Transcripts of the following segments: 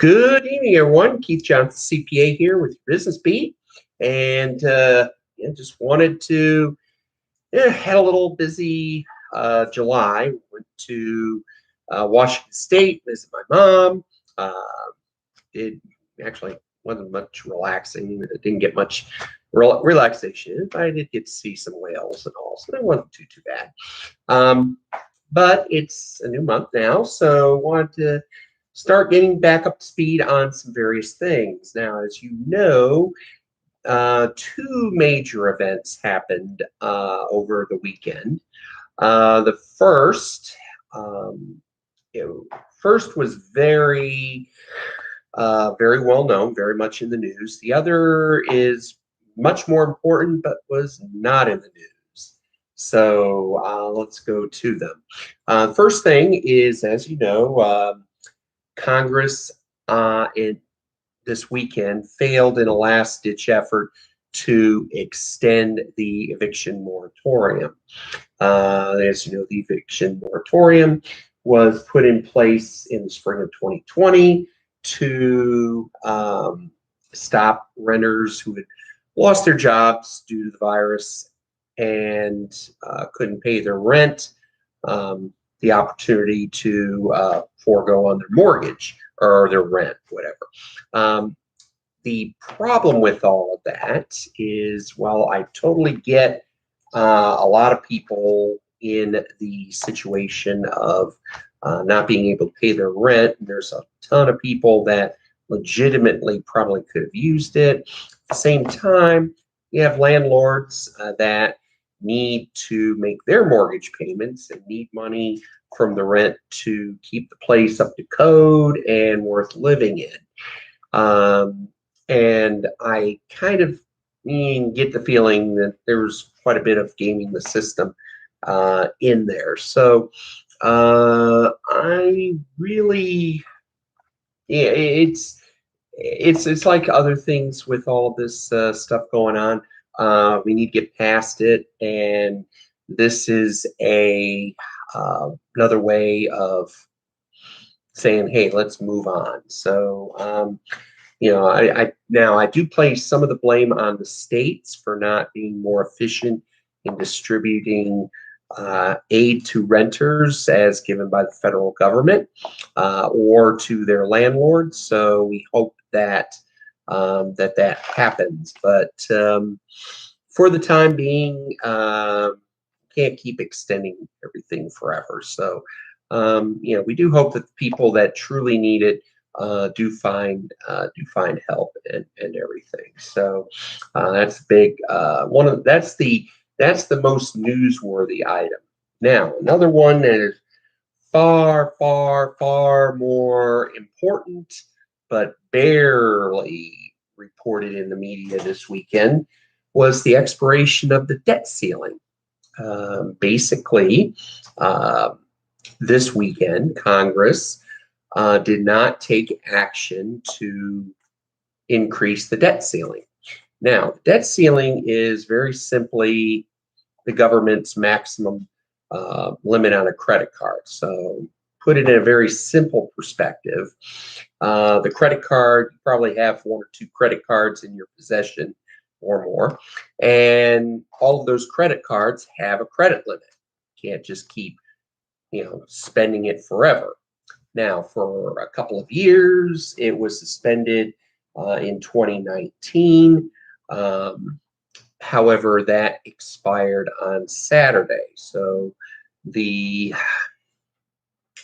Good evening, everyone. Keith Johnson, CPA here with your Business Beat, and just wanted to had a little busy July. Went to Washington State, visit my mom. Uh, it actually wasn't much relaxing. It didn't get much relaxation, but I did get to see some whales and all, so it wasn't too bad. But it's a new month now, so wanted to start getting back up to speed on some various things. Now, as you know, two major events happened over the weekend. The first, first was very well known, very much in the news. The other is much more important, but was not in the news. So let's go to them. First thing is, as you know, Congress this weekend failed in a last-ditch effort to extend the eviction moratorium. As you know, the eviction moratorium was put in place in the spring of 2020 to stop renters who had lost their jobs due to the virus and couldn't pay their rent the opportunity to forego on their mortgage or their rent, whatever. The problem with all of that is, while I totally get a lot of people in the situation of not being able to pay their rent, and there's a ton of people that legitimately probably could have used it. At the same time, you have landlords that need to make their mortgage payments and need money from the rent to keep the place up to code and worth living in. And I kind of get the feeling that there's quite a bit of gaming the system in there. So I really, yeah, it's like other things with all of this stuff going on. We need to get past it, and this is another way of saying, "Hey, let's move on." So, I do place some of the blame on the states for not being more efficient in distributing aid to renters as given by the federal government or to their landlords. So we hope that that happens. But for the time being, can't keep extending everything forever. So we do hope that the people that truly need it do find help and everything. So that's big. That's the most newsworthy item. Now, another one that is far more important, but barely reported in the media this weekend, was the expiration of the debt ceiling. Basically, this weekend, Congress did not take action to increase the debt ceiling. Now, the debt ceiling is very simply the government's maximum limit on a credit card. So, put it in a very simple perspective, the credit card, you probably have one or two credit cards in your possession or more, and all of those credit cards have a credit limit. You can't just keep, spending it forever. Now, for a couple of years, it was suspended in 2019. However, that expired on Saturday. So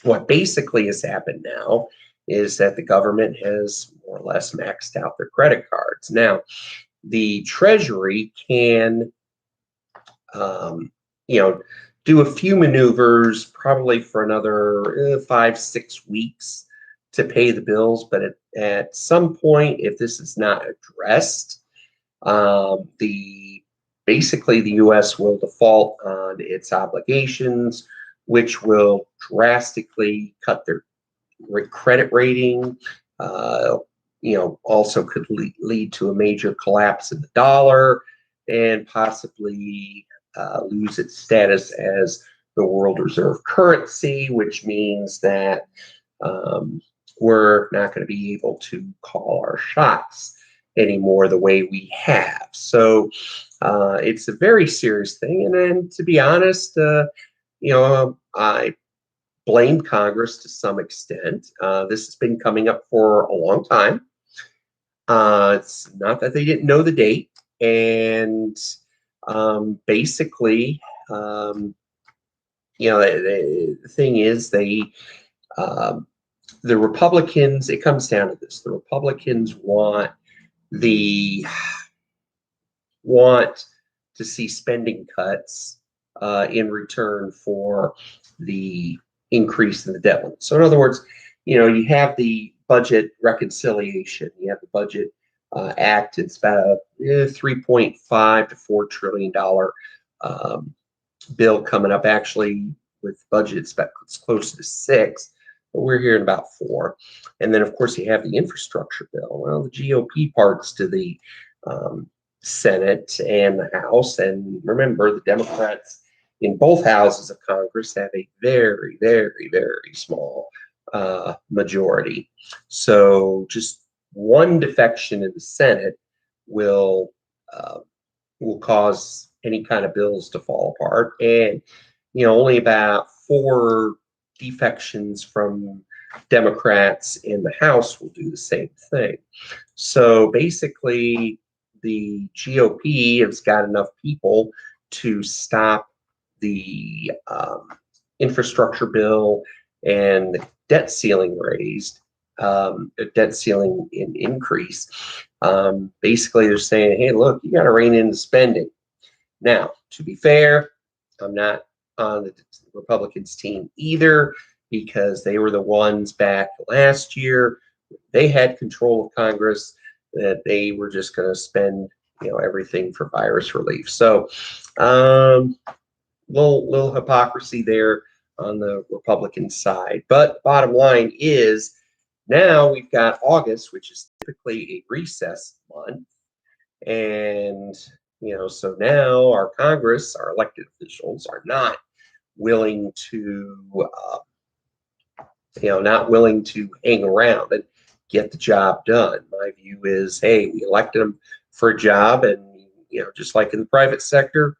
what basically has happened now is that the government has more or less maxed out their credit cards. Now, the Treasury can, do a few maneuvers, probably for another 5-6 weeks to pay the bills. But at some point, if this is not addressed, basically the U.S. will default on its obligations, which will drastically cut their credit rating. Also could lead to a major collapse in the dollar and possibly lose its status as the world reserve currency, which means that we're not going to be able to call our shots anymore the way we have. So it's a very serious thing. And then, to be honest, I blame Congress to some extent. This has been coming up for a long time. It's not that they didn't know the date. And basically, the thing is, the Republicans, it comes down to this. The Republicans want to see spending cuts in return for the increase in the debt limit. So in other words, you have the budget reconciliation, you have the budget act. It's about a $3.5 to $4 trillion bill coming up. Actually, with budget, it's close to six, but we're hearing about four. And then, of course, you have the infrastructure bill. Well, the GOP parts to the Senate and the House. And remember, the Democrats in both houses of Congress have a very, very, very small majority. So just one defection in the Senate will cause any kind of bills to fall apart. And only about 4 defections from Democrats in the House will do the same thing. So basically, the GOP has got enough people to stop the infrastructure bill and debt ceiling raised, debt ceiling increase. Basically, they're saying, hey, look, you got to rein in the spending. Now, to be fair, I'm not on the Republicans team either, because they were the ones back last year. They had control of Congress, that they were just going to spend everything for virus relief. So little hypocrisy there on the Republican side. But bottom line is, now we've got August, which is typically a recess month. And so now our Congress, our elected officials, are not willing to hang around and get the job done. My view is, hey, we elected them for a job, and just like in the private sector,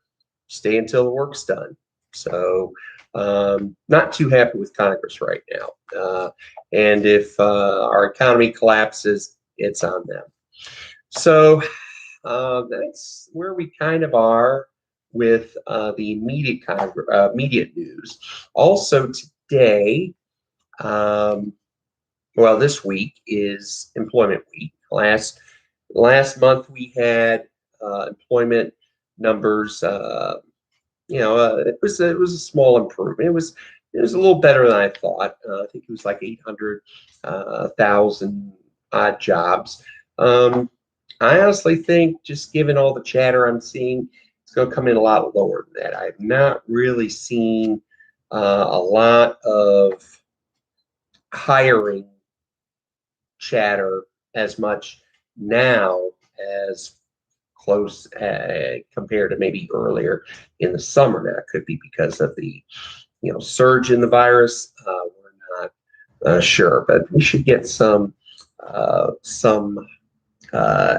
stay until the work's done. So not too happy with Congress right now. And if our economy collapses, it's on them. So that's where we kind of are with the immediate news. Also today, this week is employment week. Last month we had employment numbers. It was a small improvement. It was a little better than I thought. I think it was like 800,000 odd jobs. I honestly think, just given all the chatter I'm seeing, it's going to come in a lot lower than that. I've not really seen a lot of hiring chatter as much now as close compared to maybe earlier in the summer. Now, it could be because of the surge in the virus. We're not sure, but we should get some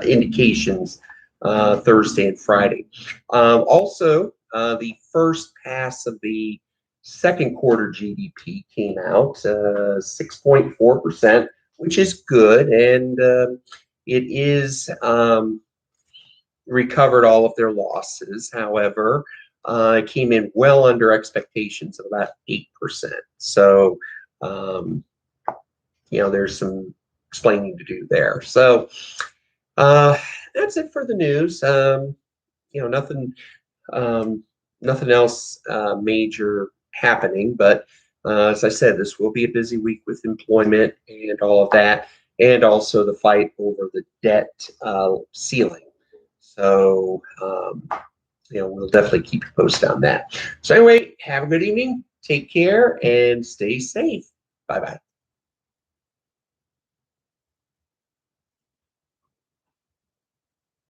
indications Thursday and Friday. Also, the first pass of the second quarter GDP came out 6.4%, which is good, and it is recovered all of their losses. However, it came in well under expectations of about 8%. So, there's some explaining to do there. So, that's it for the news. Nothing else major happening. But as I said, this will be a busy week with employment and all of that, and also the fight over the debt ceiling. So, we'll definitely keep you posted on that. So anyway, have a good evening. Take care and stay safe. Bye-bye.